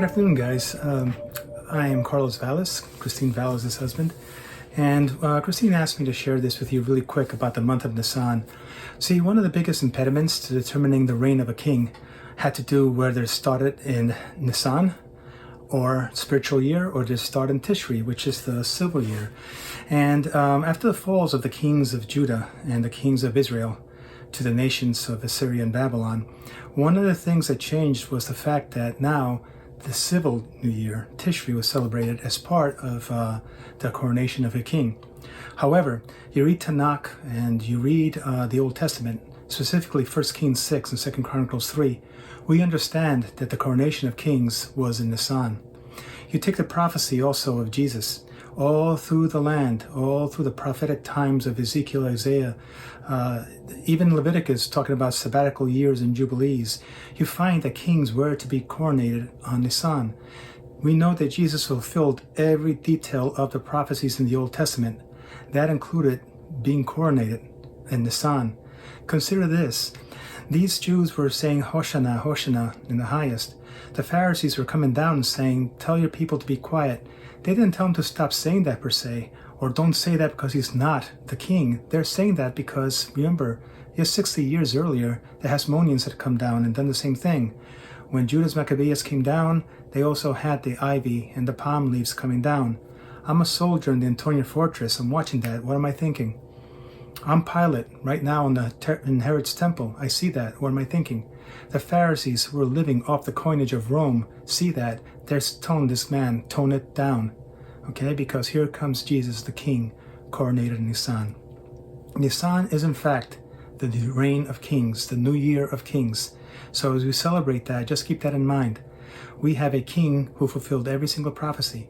Good afternoon, guys. I am Carlos Vales, Christine Vales' husband, and Christine asked me to share this with you really quick about the month of Nissan. See, one of the biggest impediments to determining the reign of a king had to do whether it started in Nissan, or spiritual year, or did it start in Tishri, which is the civil year. And after the falls of the kings of Judah and the kings of Israel to the nations of Assyria and Babylon, one of the things that changed was the fact that now the civil new year, Tishri, was celebrated as part of the coronation of a king. However, you read Tanakh and you read the Old Testament, specifically 1 Kings 6 and 2 Chronicles 3, we understand that the coronation of kings was in Nissan. You take the prophecy also of Jesus, all through the land, all through the prophetic times of Ezekiel, Isaiah, even Leviticus talking about sabbatical years and jubilees, you find that kings were to be coronated on Nissan. We know that Jesus fulfilled every detail of the prophecies in the Old Testament. That included being coronated in Nissan. Consider this. These Jews were saying, Hoshana, Hoshana, in the highest. The Pharisees were coming down and saying, tell your people to be quiet. They didn't tell him to stop saying that per se, or don't say that because he's not the king. They're saying that because, remember, just 60 years earlier, the Hasmoneans had come down and done the same thing. When Judah's Maccabees came down, they also had the ivy and the palm leaves coming down. I'm a soldier in the Antonian fortress. I'm watching that. What am I thinking? I'm Pilate right now in Herod's temple. I see that. What am I thinking? The Pharisees who were living off the coinage of Rome see that. They're telling this man, tone it down. Okay, because here comes Jesus, the King, coronated in Nissan. Nissan is in fact the reign of kings, the new year of kings. So as we celebrate that, just keep that in mind. We have a king who fulfilled every single prophecy,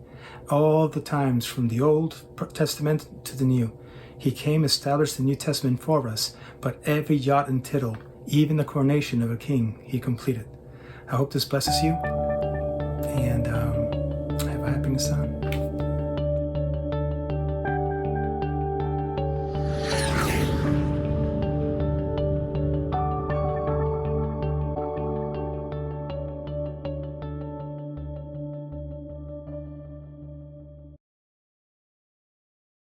all the times from the Old Testament to the New. He came, established the New Testament for us, but every jot and tittle, even the coronation of a king, he completed. I hope this blesses you, and have a happy Nissan.